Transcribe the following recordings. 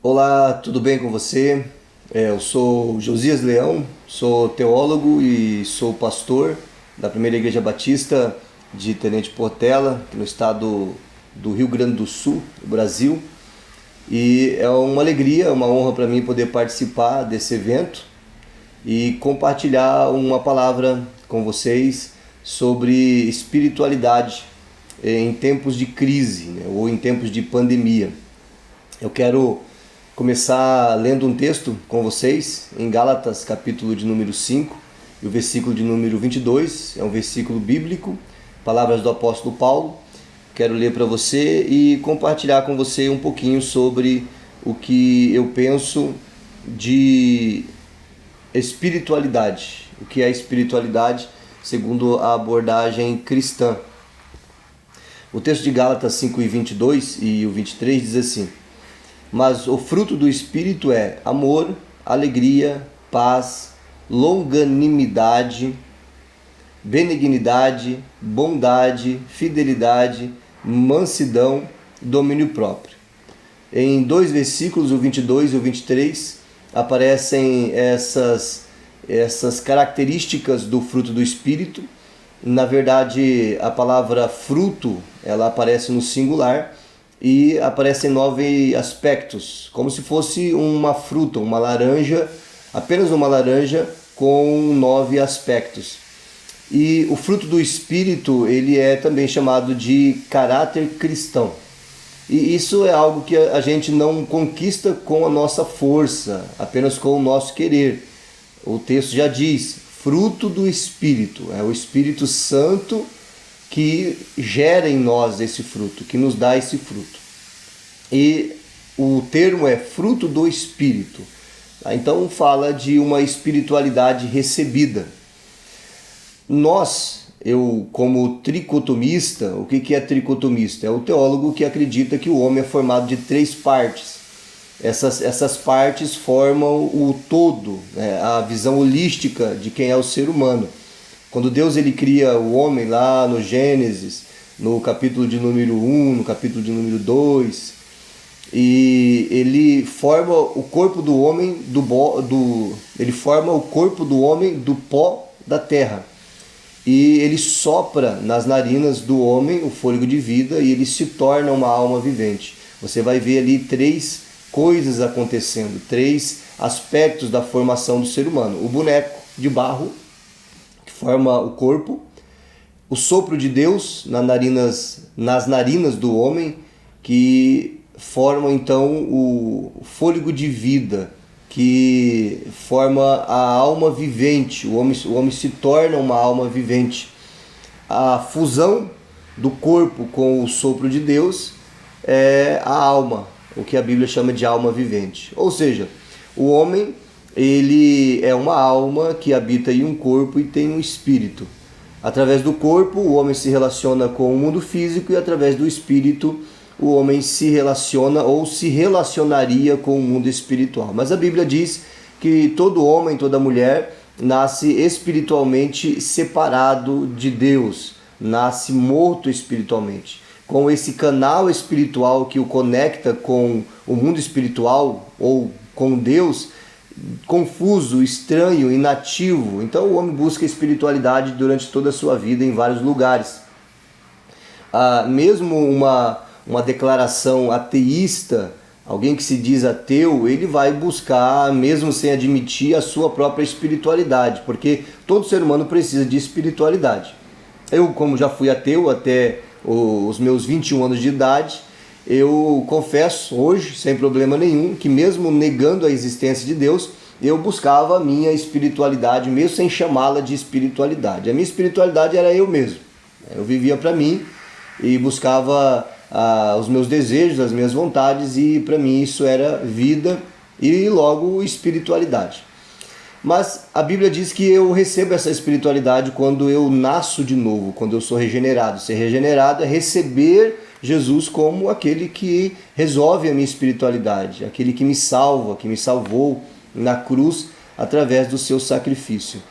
Olá, tudo bem com você? Eu sou Josias Leão, sou teólogo e sou pastor da Primeira Igreja Batista de Tenente Portela, aqui no estado do Rio Grande do Sul, no Brasil. E é uma alegria, uma honra para mim poder participar desse evento e compartilhar uma palavra com vocês sobre espiritualidade em tempos de crise, né, ou em tempos de pandemia. Eu quero começar lendo um texto com vocês em Gálatas, capítulo de número 5 e o versículo de número 22. É um versículo bíblico, palavras do apóstolo Paulo. Quero ler para você e compartilhar com você um pouquinho sobre o que eu penso de espiritualidade. O que é espiritualidade segundo a abordagem cristã. O texto de Gálatas 5 e 22 e o 23 diz assim: mas o fruto do Espírito é amor, alegria, paz, longanimidade, benignidade, bondade, fidelidade, mansidão, domínio próprio. Em dois versículos, o 22 e o 23, aparecem essas características do fruto do Espírito. Na verdade, a palavra fruto, ela aparece no singular, e aparecem 9 aspectos, como se fosse uma fruta, uma laranja, apenas uma laranja com 9 aspectos. E o fruto do Espírito, ele é também chamado de caráter cristão. E isso é algo que a gente não conquista com a nossa força, apenas com o nosso querer. O texto já diz, fruto do Espírito, é o Espírito Santo que gera em nós esse fruto, que nos dá esse fruto. E o termo é fruto do Espírito. Então fala de uma espiritualidade recebida. Eu como tricotomista, o que é tricotomista? É o teólogo que acredita que o homem é formado de 3 partes. Essas partes formam o todo, né? A visão holística de quem é o ser humano. Quando Deus ele cria o homem lá no Gênesis, no capítulo de número 1, no capítulo de número 2, e ele forma o corpo do homem ele forma o corpo do homem do pó da terra. E ele sopra nas narinas do homem o fôlego de vida e ele se torna uma alma vivente. Você vai ver ali 3 coisas acontecendo, 3 aspectos da formação do ser humano. O boneco de barro, forma o corpo, o sopro de Deus nas narinas do homem, que forma então o fôlego de vida, que forma a alma vivente. O homem se torna uma alma vivente. A fusão do corpo com o sopro de Deus é a alma, o que a Bíblia chama de alma vivente. Ou seja, o homem ele é uma alma que habita em um corpo e tem um espírito. Através do corpo, o homem se relaciona com o mundo físico e através do espírito, o homem se relaciona ou se relacionaria com o mundo espiritual. Mas a Bíblia diz que todo homem, toda mulher, nasce espiritualmente separado de Deus, nasce morto espiritualmente. Com esse canal espiritual que o conecta com o mundo espiritual ou com Deus, confuso, estranho, inativo. Então o homem busca espiritualidade durante toda a sua vida em vários lugares. Mesmo uma declaração ateísta, alguém que se diz ateu, ele vai buscar, mesmo sem admitir, a sua própria espiritualidade, porque todo ser humano precisa de espiritualidade. Eu, como já fui ateu até os meus 21 anos de idade, eu confesso hoje, sem problema nenhum, que mesmo negando a existência de Deus, eu buscava a minha espiritualidade, mesmo sem chamá-la de espiritualidade. A minha espiritualidade era eu mesmo. Eu vivia para mim e buscava os meus desejos, as minhas vontades, e para mim isso era vida e logo espiritualidade. Mas a Bíblia diz que eu recebo essa espiritualidade quando eu nasço de novo, quando eu sou regenerado. Ser regenerado é receber Jesus como aquele que resolve a minha espiritualidade, aquele que me salva, que me salvou na cruz através do seu sacrifício.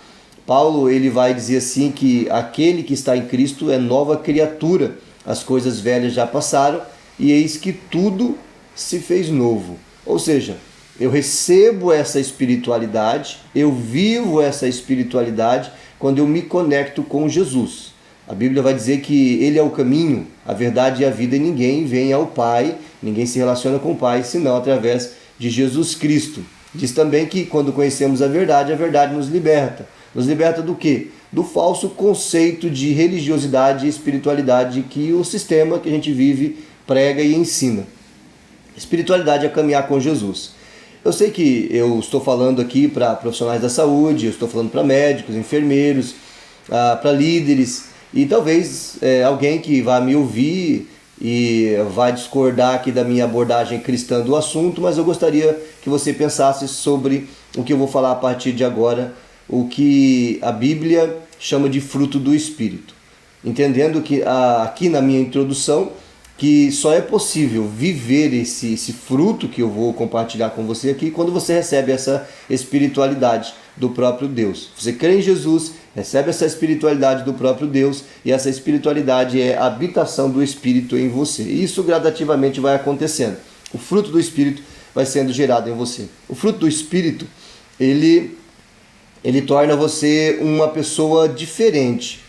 Paulo ele vai dizer assim que aquele que está em Cristo é nova criatura, as coisas velhas já passaram e eis que tudo se fez novo. Ou seja, eu recebo essa espiritualidade, eu vivo essa espiritualidade quando eu me conecto com Jesus. A Bíblia vai dizer que Ele é o caminho, a verdade e a vida, e ninguém vem ao Pai, ninguém se relaciona com o Pai, senão através de Jesus Cristo. Diz também que quando conhecemos a verdade nos liberta. Nos liberta do quê? Do falso conceito de religiosidade e espiritualidade que o sistema que a gente vive prega e ensina. Espiritualidade é caminhar com Jesus. Eu sei que eu estou falando aqui para profissionais da saúde, eu estou falando para médicos, enfermeiros, para líderes, e talvez alguém que vai me ouvir e vai discordar aqui da minha abordagem cristã do assunto, mas eu gostaria que você pensasse sobre o que eu vou falar a partir de agora, o que a Bíblia chama de fruto do Espírito. Entendendo que aqui na minha introdução, que só é possível viver esse fruto que eu vou compartilhar com você aqui quando você recebe essa espiritualidade do próprio Deus. Você crê em Jesus, recebe essa espiritualidade do próprio Deus, e essa espiritualidade é a habitação do Espírito em você. E isso gradativamente vai acontecendo. O fruto do Espírito vai sendo gerado em você. O fruto do Espírito, ele torna você uma pessoa diferente.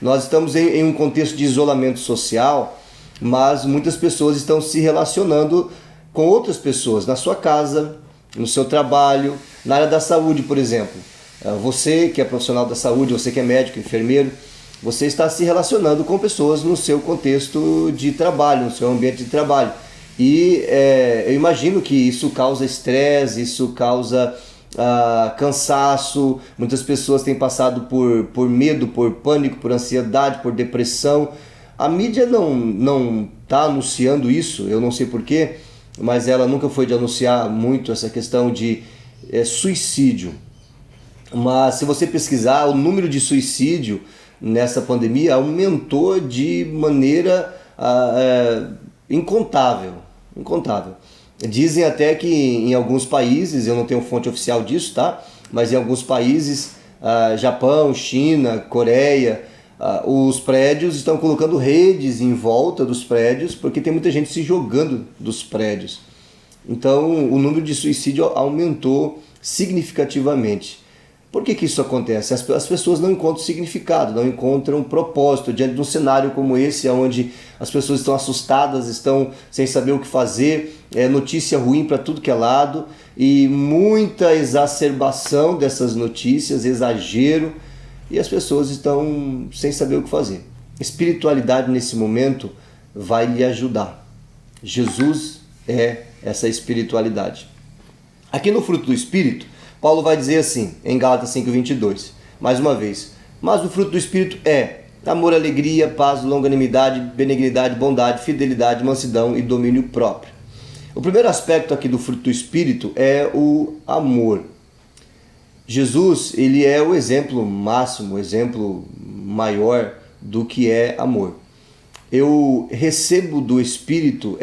Nós estamos em um contexto de isolamento social, mas muitas pessoas estão se relacionando com outras pessoas na sua casa, no seu trabalho, na área da saúde, por exemplo. Você que é profissional da saúde, você que é médico, enfermeiro, você está se relacionando com pessoas no seu contexto de trabalho, no seu ambiente de trabalho. E eu imagino que isso causa estresse, isso causa cansaço. Muitas pessoas têm passado por medo, por pânico, por ansiedade, por depressão. A mídia não está anunciando isso, eu não sei porquê, mas ela nunca foi de anunciar muito essa questão de suicídio. Mas se você pesquisar, o número de suicídio nessa pandemia aumentou de maneira incontável. Dizem até que em alguns países, eu não tenho fonte oficial disso, tá? Mas em alguns países, Japão, China, Coreia, os prédios estão colocando redes em volta dos prédios porque tem muita gente se jogando dos prédios. Então o número de suicídio aumentou significativamente. Por que isso acontece? As pessoas não encontram significado, não encontram propósito diante de um cenário como esse, onde as pessoas estão assustadas, estão sem saber o que fazer, notícia ruim para tudo que é lado, e muita exacerbação dessas notícias, exagero, e as pessoas estão sem saber o que fazer. Espiritualidade nesse momento vai lhe ajudar. Jesus é essa espiritualidade. Aqui no fruto do Espírito, Paulo vai dizer assim, em Gálatas 5:22, mais uma vez: mas o fruto do Espírito é amor, alegria, paz, longanimidade, benignidade, bondade, fidelidade, mansidão e domínio próprio. O primeiro aspecto aqui do fruto do Espírito é o amor. Jesus, ele é o exemplo máximo, o exemplo maior do que é amor. Eu recebo do Espírito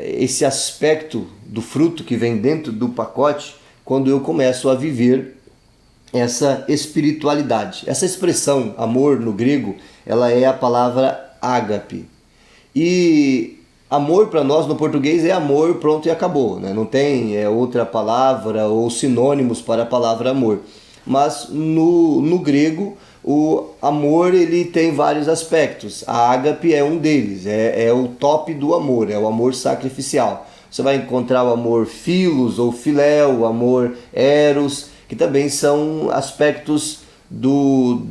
esse aspecto do fruto que vem dentro do pacote quando eu começo a viver essa espiritualidade. Essa expressão amor no grego, ela é a palavra ágape. E amor para nós no português é amor, pronto e acabou, né? Não tem outra palavra ou sinônimos para a palavra amor. Mas no grego, o amor ele tem vários aspectos. A ágape é um deles, é o top do amor, é o amor sacrificial. Você vai encontrar o amor philos ou philéu, o amor eros, que também são aspectos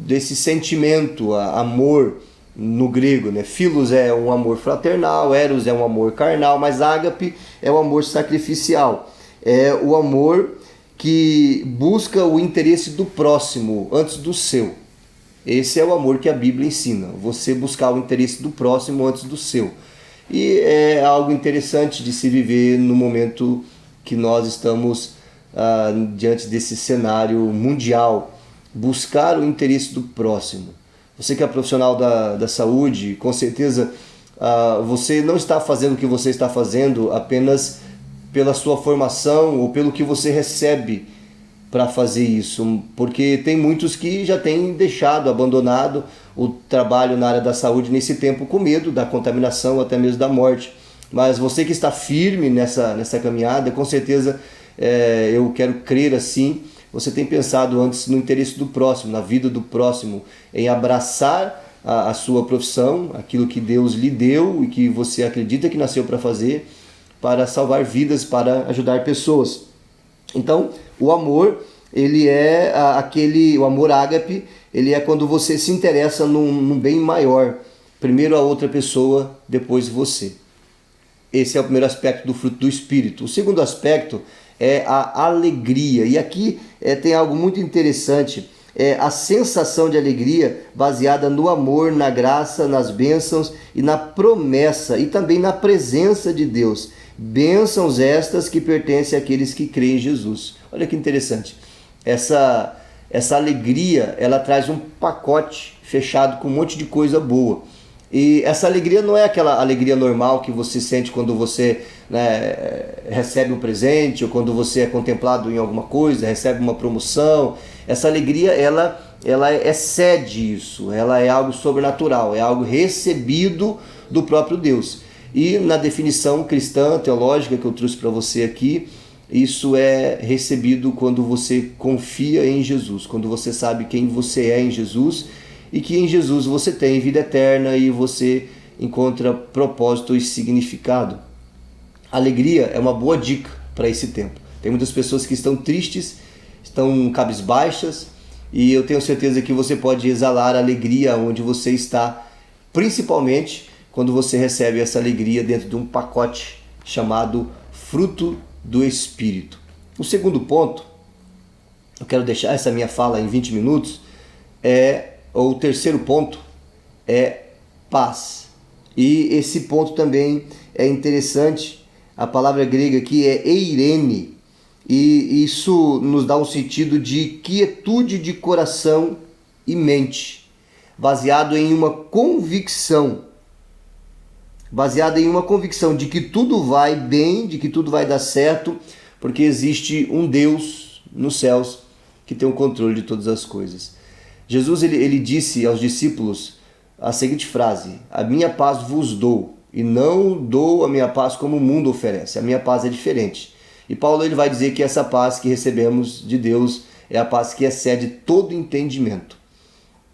desse sentimento, amor no grego, né? Philos é um amor fraternal, eros é um amor carnal, mas ágape é o amor sacrificial. É o amor que busca o interesse do próximo antes do seu. Esse é o amor que a Bíblia ensina, você buscar o interesse do próximo antes do seu. E é algo interessante de se viver no momento que nós estamos diante desse cenário mundial, buscar o interesse do próximo. Você que é profissional da saúde, com certeza você não está fazendo o que você está fazendo apenas pela sua formação ou pelo que você recebe para fazer isso, porque tem muitos que já têm abandonado o trabalho na área da saúde nesse tempo com medo da contaminação, até mesmo da morte. Mas você que está firme nessa caminhada, com certeza eu quero crer assim, você tem pensado antes no interesse do próximo, na vida do próximo, em abraçar a sua profissão, aquilo que Deus lhe deu e que você acredita que nasceu para fazer, para salvar vidas, para ajudar pessoas. Então, o amor, ele é o amor ágape, ele é quando você se interessa num bem maior. Primeiro a outra pessoa, depois você. Esse é o primeiro aspecto do fruto do Espírito. O segundo aspecto é a alegria. E aqui tem algo muito interessante. É a sensação de alegria baseada no amor, na graça, nas bênçãos e na promessa e também na presença de Deus. Bênçãos estas que pertencem àqueles que creem em Jesus. Olha que interessante. Essa alegria, ela traz um pacote fechado com um monte de coisa boa. E essa alegria não é aquela alegria normal que você sente quando você recebe um presente ou quando você é contemplado em alguma coisa, recebe uma promoção. Essa alegria, ela excede isso, ela é algo sobrenatural, é algo recebido do próprio Deus. E na definição cristã, teológica que eu trouxe para você aqui, isso é recebido quando você confia em Jesus, quando você sabe quem você é em Jesus e que em Jesus você tem vida eterna e você encontra propósito e significado. Alegria é uma boa dica para esse tempo. Tem muitas pessoas que estão tristes, estão cabisbaixas, e eu tenho certeza que você pode exalar alegria onde você está, principalmente quando você recebe essa alegria dentro de um pacote chamado fruto do Espírito. O segundo ponto, eu quero deixar essa minha fala em 20 minutos, o terceiro ponto é paz. E esse ponto também é interessante. A palavra grega aqui é eirene, e isso nos dá um sentido de quietude de coração e mente, baseado em uma convicção de que tudo vai bem, de que tudo vai dar certo, porque existe um Deus nos céus que tem o controle de todas as coisas. Jesus ele disse aos discípulos a seguinte frase: a minha paz vos dou, e não dou a minha paz como o mundo oferece. A minha paz é diferente. E Paulo ele vai dizer que essa paz que recebemos de Deus é a paz que excede todo entendimento.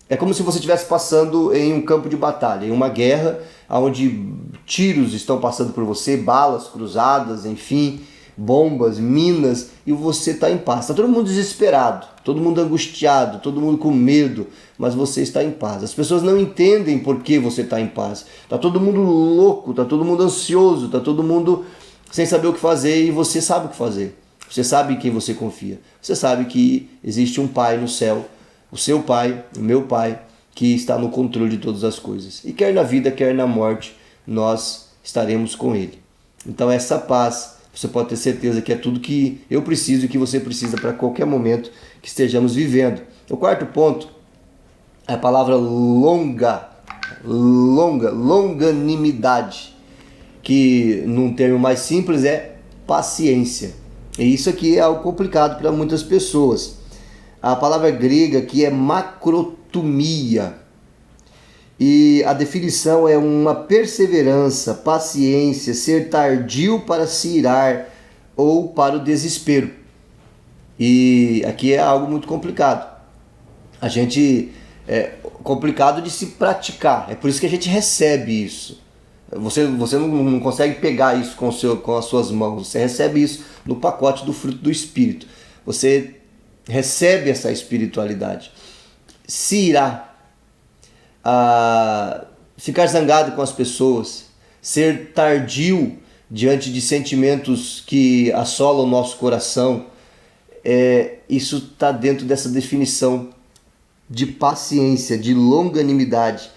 É como se você estivesse passando em um campo de batalha, em uma guerra, onde tiros estão passando por você, balas cruzadas, enfim, bombas, minas, e você está em paz. Está todo mundo desesperado, todo mundo angustiado, todo mundo com medo, mas você está em paz. As pessoas não entendem por que você está em paz. Está todo mundo louco, está todo mundo ansioso, está todo mundo sem saber o que fazer, e você sabe o que fazer. Você sabe em quem você confia. Você sabe que existe um Pai no céu, o seu Pai, o meu Pai, que está no controle de todas as coisas. E quer na vida, quer na morte, nós estaremos com Ele. Então essa paz, você pode ter certeza que é tudo que eu preciso e que você precisa para qualquer momento que estejamos vivendo. O quarto ponto é a palavra longanimidade, que num termo mais simples é paciência. E isso aqui é algo complicado para muitas pessoas. A palavra grega aqui é macrotumia, e a definição é uma perseverança, paciência, ser tardio para se irar ou para o desespero. E aqui é algo muito complicado. É complicado de se praticar. É por isso que a gente recebe isso. Você não consegue pegar isso com as suas mãos. Você recebe isso no pacote do fruto do Espírito. Você recebe essa espiritualidade. Se irá. Ficar zangado com as pessoas, ser tardio diante de sentimentos que assolam o nosso coração, isso está dentro dessa definição de paciência, de longanimidade,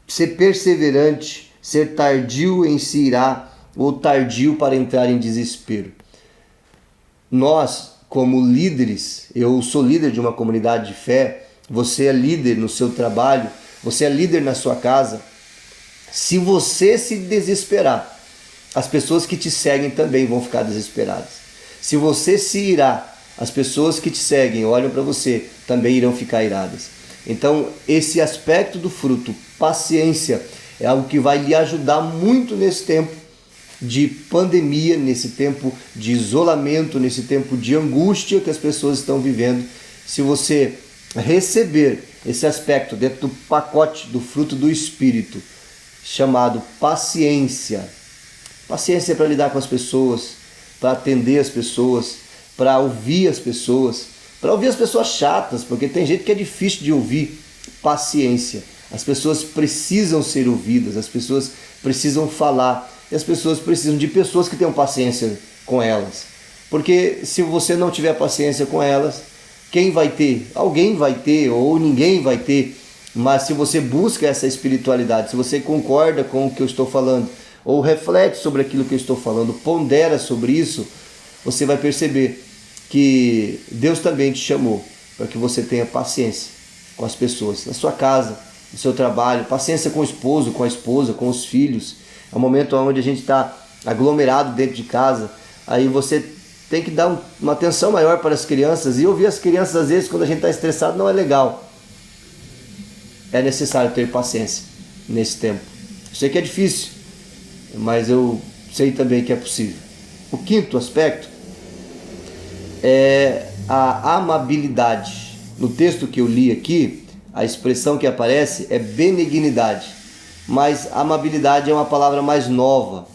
ser perseverante, ser tardio em se irar ou tardio para entrar em desespero. Nós, como líderes, eu sou líder de uma comunidade de fé, você é líder no seu trabalho, você é líder na sua casa. Se você se desesperar, as pessoas que te seguem também vão ficar desesperadas. Se você se irar, as pessoas que te seguem, olham para você, também irão ficar iradas. Então, esse aspecto do fruto, paciência, é algo que vai lhe ajudar muito nesse tempo de pandemia, nesse tempo de isolamento, nesse tempo de angústia que as pessoas estão vivendo. Se você receber esse aspecto dentro do pacote do fruto do Espírito, chamado paciência, paciência para lidar com as pessoas, para atender as pessoas, para ouvir as pessoas, chatas, porque tem gente que é difícil de ouvir. Paciência. As pessoas precisam ser ouvidas, as pessoas precisam falar, e as pessoas precisam de pessoas que tenham paciência com elas. Porque se você não tiver paciência com elas, quem vai ter? Alguém vai ter, ou ninguém vai ter. Mas se você busca essa espiritualidade, se você concorda com o que eu estou falando, ou reflete sobre aquilo que eu estou falando, pondera sobre isso, você vai perceber que Deus também te chamou para que você tenha paciência com as pessoas, na sua casa, no seu trabalho, paciência com o esposo, com a esposa, com os filhos. É um momento onde a gente está aglomerado dentro de casa, aí você tem que dar uma atenção maior para as crianças, e ouvir as crianças às vezes quando a gente está estressado não é legal. É necessário ter paciência nesse tempo. Eu sei que é difícil, mas eu sei também que é possível. O quinto aspecto é a amabilidade. No texto que eu li aqui, a expressão que aparece é benignidade, mas amabilidade é uma palavra mais nova.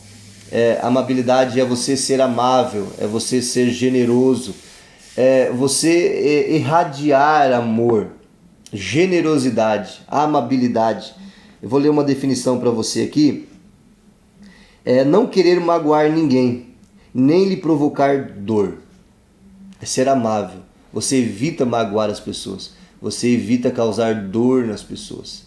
Amabilidade é você ser amável, é você ser generoso, é você irradiar amor, generosidade, amabilidade. Eu vou ler uma definição para você aqui. Não querer magoar ninguém, nem lhe provocar dor. É ser amável. Você evita magoar as pessoas. Você evita causar dor nas pessoas.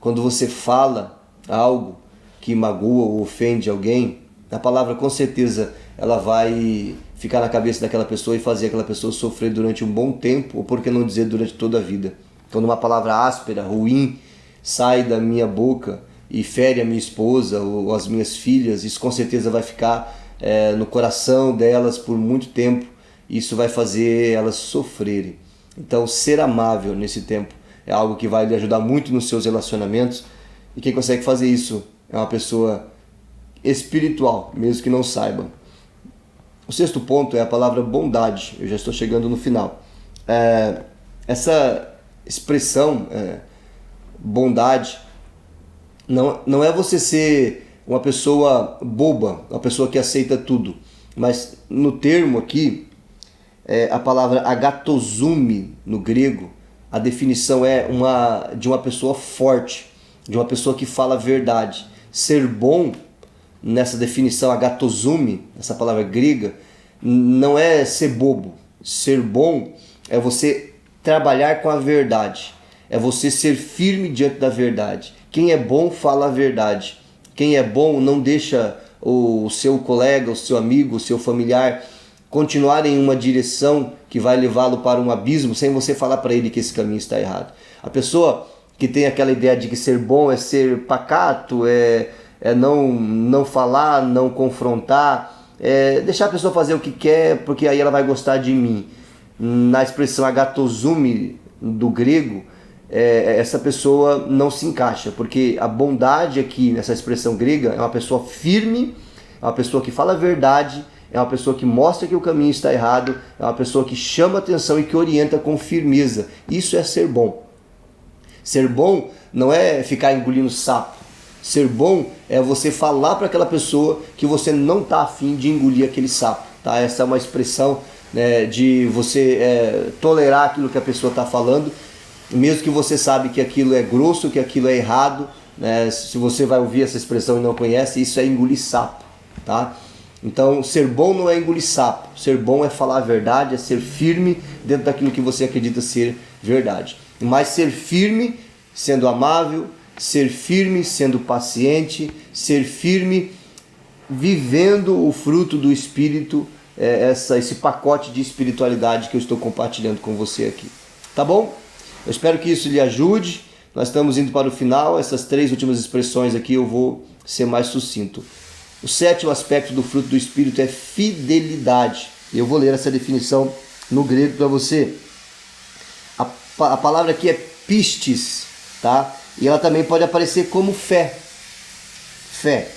Quando você fala algo que magoa ou ofende alguém, a palavra com certeza ela vai ficar na cabeça daquela pessoa e fazer aquela pessoa sofrer durante um bom tempo, ou por que não dizer durante toda a vida. Quando uma palavra áspera, ruim, sai da minha boca e fere a minha esposa ou as minhas filhas, isso com certeza vai ficar no coração delas por muito tempo. Isso vai fazer elas sofrerem. Então, ser amável nesse tempo é algo que vai lhe ajudar muito nos seus relacionamentos. E quem consegue fazer isso é uma pessoa espiritual, mesmo que não saiba. O sexto ponto é a palavra bondade. Eu já estou chegando no final. Essa expressão, bondade, não é você ser uma pessoa boba, uma pessoa que aceita tudo. Mas no termo aqui, a palavra agatozume no grego, a definição é de uma pessoa forte, de uma pessoa que fala a verdade. Ser bom, nessa definição agatozume, essa palavra grega, não é ser bobo. Ser bom é você trabalhar com a verdade, é você ser firme diante da verdade. Quem é bom fala a verdade. Quem é bom não deixa o seu colega, o seu amigo, o seu familiar continuar em uma direção que vai levá-lo para um abismo sem você falar para ele que esse caminho está errado. A pessoa que tem aquela ideia de que ser bom é ser pacato, é não falar, não confrontar, deixar a pessoa fazer o que quer, porque aí ela vai gostar de mim. Na expressão agatozume do grego, essa pessoa não se encaixa, porque a bondade aqui nessa expressão grega é uma pessoa firme, é uma pessoa que fala a verdade, é uma pessoa que mostra que o caminho está errado, é uma pessoa que chama atenção e que orienta com firmeza. Isso é ser bom. Ser bom não é ficar engolindo sapo. Ser bom é você falar para aquela pessoa que você não está afim de engolir aquele sapo. Tá? Essa é uma expressão, né, de você tolerar aquilo que a pessoa está falando, mesmo que você sabe que aquilo é grosso, que aquilo é errado. Né? Se você vai ouvir essa expressão e não conhece, isso é engolir sapo. Tá? Então, ser bom não é engolir sapo. Ser bom é falar a verdade, é ser firme dentro daquilo que você acredita ser verdade. Mas ser firme sendo amável, ser firme sendo paciente, ser firme vivendo o fruto do Espírito, esse pacote de espiritualidade que eu estou compartilhando com você aqui. Tá bom? Eu espero que isso lhe ajude. Nós estamos indo para o final. Essas 3 últimas expressões aqui eu vou ser mais sucinto. O sétimo aspecto do fruto do Espírito é fidelidade. Eu vou ler essa definição no grego para você. A palavra aqui é pistis, tá? E ela também pode aparecer como fé. Fé.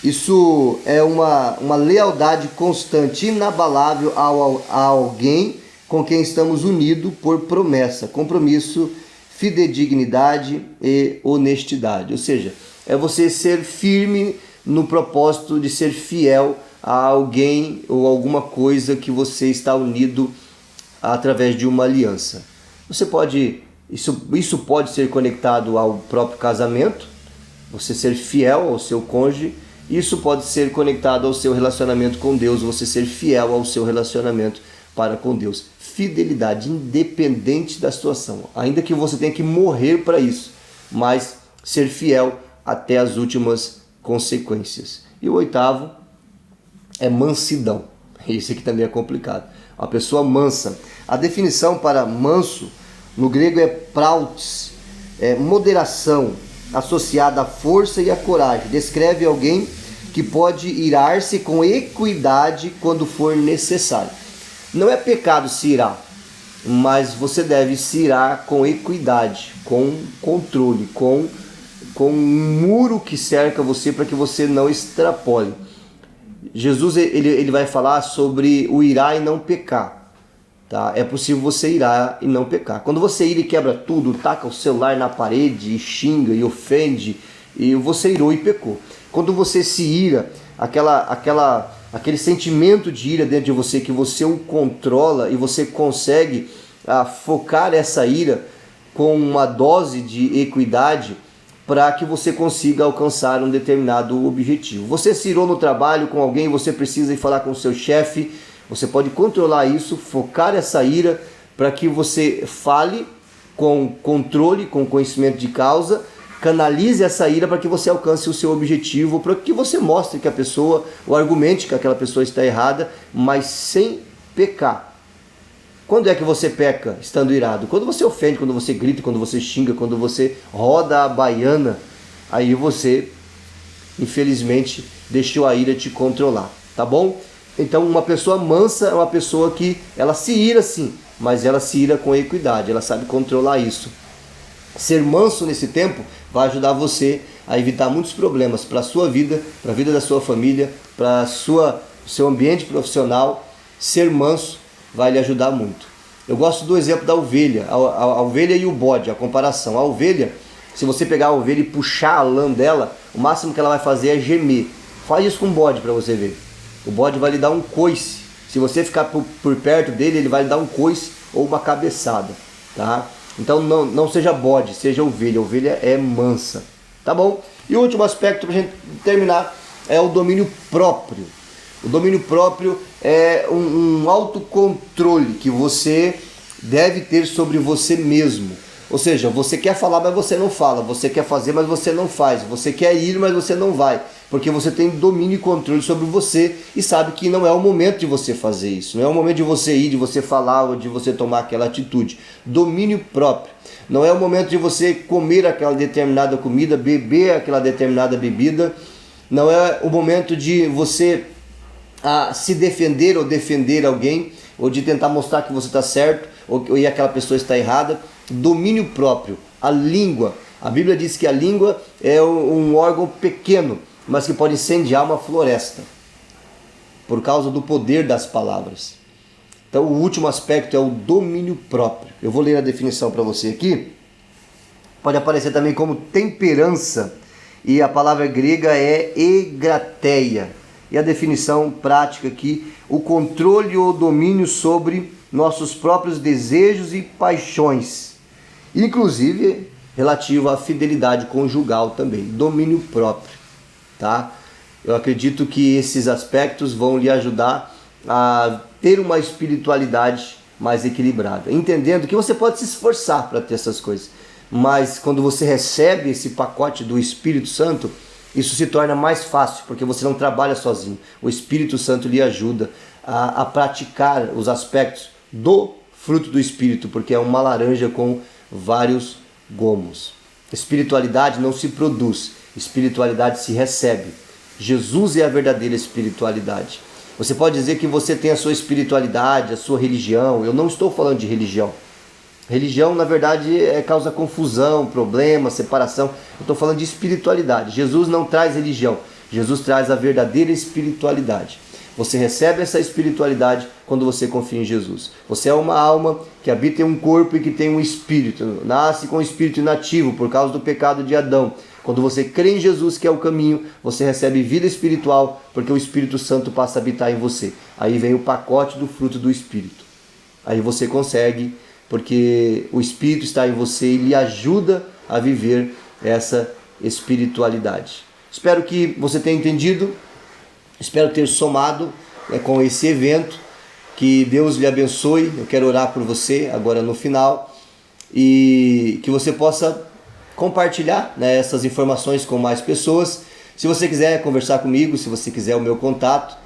Isso é uma lealdade constante, inabalável a alguém com quem estamos unidos por promessa, compromisso, fidedignidade e honestidade. Ou seja, é você ser firme no propósito de ser fiel a alguém ou alguma coisa que você está unido através de uma aliança. Você pode, isso pode ser conectado ao próprio casamento, você ser fiel ao seu cônjuge. Isso pode ser conectado ao seu relacionamento com Deus, você ser fiel ao seu relacionamento para com Deus. Fidelidade, independente da situação, ainda que você tenha que morrer para isso, mas ser fiel até as últimas consequências. E o oitavo é mansidão. Esse aqui também é complicado. A pessoa mansa. A definição para manso no grego é prautes, é moderação, associada à força e à coragem. Descreve alguém que pode irar-se com equidade quando for necessário. Não é pecado se irar, mas você deve se irar com equidade, com controle, com um muro que cerca você para que você não extrapole. Jesus ele vai falar sobre o irar e não pecar. Tá? É possível você irar e não pecar. Quando você ira e quebra tudo, taca o celular na parede, e xinga e ofende, e você irou e pecou. Quando você se ira, aquele sentimento de ira dentro de você, que você o controla e você consegue focar essa ira com uma dose de equidade para que você consiga alcançar um determinado objetivo. Você se irou no trabalho com alguém, você precisa ir falar com o seu chefe, você pode controlar isso, focar essa ira para que você fale com controle, com conhecimento de causa, canalize essa ira para que você alcance o seu objetivo, para que você mostre que a pessoa, ou argumente que aquela pessoa está errada, mas sem pecar. Quando é que você peca estando irado? Quando você ofende, quando você grita, quando você xinga, quando você roda a baiana, aí você, infelizmente, deixou a ira te controlar, tá bom? Então, uma pessoa mansa é uma pessoa que ela se ira sim, mas ela se ira com equidade, ela sabe controlar isso. Ser manso nesse tempo vai ajudar você a evitar muitos problemas para a sua vida, para a vida da sua família, para seu ambiente profissional. Ser manso vai lhe ajudar muito. Eu gosto do exemplo da ovelha, a ovelha e o bode, a comparação. A ovelha, se você pegar a ovelha e puxar a lã dela, o máximo que ela vai fazer é gemer. Faz isso com o bode para você ver. O bode vai lhe dar um coice. Se você ficar por perto dele, ele vai lhe dar um coice ou uma cabeçada, tá? Então não seja bode, seja ovelha. A ovelha é mansa, tá bom? E o último aspecto para a gente terminar é o domínio próprio. O domínio próprio é um autocontrole que você deve ter sobre você mesmo. Ou seja, você quer falar, mas você não fala. Você quer fazer, mas você não faz. Você quer ir, mas você não vai. Porque você tem domínio e controle sobre você e sabe que não é o momento de você fazer isso. Não é o momento de você ir, de você falar ou de você tomar aquela atitude. Domínio próprio. Não é o momento de você comer aquela determinada comida, beber aquela determinada bebida. Não é o momento de você se defender ou defender alguém, ou de tentar mostrar que você está certo ou e aquela pessoa está errada. Domínio próprio. A língua. A Bíblia diz que a língua é um órgão pequeno, mas que pode incendiar uma floresta por causa do poder das palavras. Então o último aspecto é o domínio próprio. Eu vou ler a definição para você aqui. Pode aparecer também como temperança, e a palavra grega é egrateia. E a definição prática aqui, o controle ou domínio sobre nossos próprios desejos e paixões, inclusive relativo à fidelidade conjugal também, domínio próprio, tá? Eu acredito que esses aspectos vão lhe ajudar a ter uma espiritualidade mais equilibrada, entendendo que você pode se esforçar para ter essas coisas, mas quando você recebe esse pacote do Espírito Santo, isso se torna mais fácil, porque você não trabalha sozinho. O Espírito Santo lhe ajuda a praticar os aspectos do fruto do Espírito, porque é uma laranja com vários gomos. Espiritualidade não se produz, espiritualidade se recebe. Jesus é a verdadeira espiritualidade. Você pode dizer que você tem a sua espiritualidade, a sua religião. Eu não estou falando de religião. Religião, na verdade, causa confusão, problema, separação. Eu estou falando de espiritualidade. Jesus não traz religião. Jesus traz a verdadeira espiritualidade. Você recebe essa espiritualidade quando você confia em Jesus. Você é uma alma que habita em um corpo e que tem um espírito. Nasce com um espírito inativo por causa do pecado de Adão. Quando você crê em Jesus, que é o caminho, você recebe vida espiritual, porque o Espírito Santo passa a habitar em você. Aí vem o pacote do fruto do Espírito. Aí você consegue, porque o Espírito está em você e lhe ajuda a viver essa espiritualidade. Espero que você tenha entendido, espero ter somado com esse evento, que Deus lhe abençoe. Eu quero orar por você agora no final e que você possa compartilhar, essas informações com mais pessoas. Se você quiser conversar comigo, se você quiser o meu contato,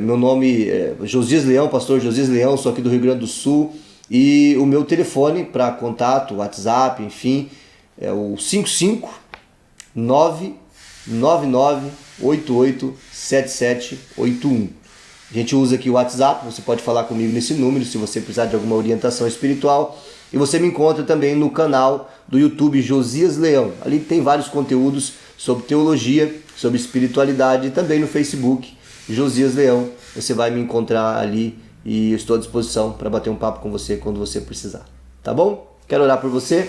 meu nome é Josias Leão, pastor Josias Leão, sou aqui do Rio Grande do Sul, e o meu telefone para contato, WhatsApp, enfim, é o 55999887781. A gente usa aqui o WhatsApp, você pode falar comigo nesse número se você precisar de alguma orientação espiritual. E você me encontra também no canal do YouTube Josias Leão. Ali tem vários conteúdos sobre teologia, sobre espiritualidade, e também no Facebook Josias Leão. Você vai me encontrar ali e eu estou à disposição para bater um papo com você quando você precisar. Tá bom? Quero orar por você.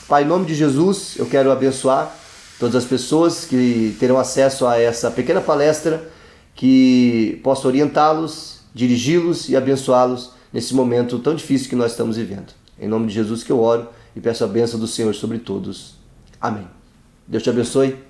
Pai, em nome de Jesus, eu quero abençoar todas as pessoas que terão acesso a essa pequena palestra, que possa orientá-los, dirigi-los e abençoá-los nesse momento tão difícil que nós estamos vivendo. Em nome de Jesus que eu oro e peço a bênção do Senhor sobre todos. Amém. Deus te abençoe.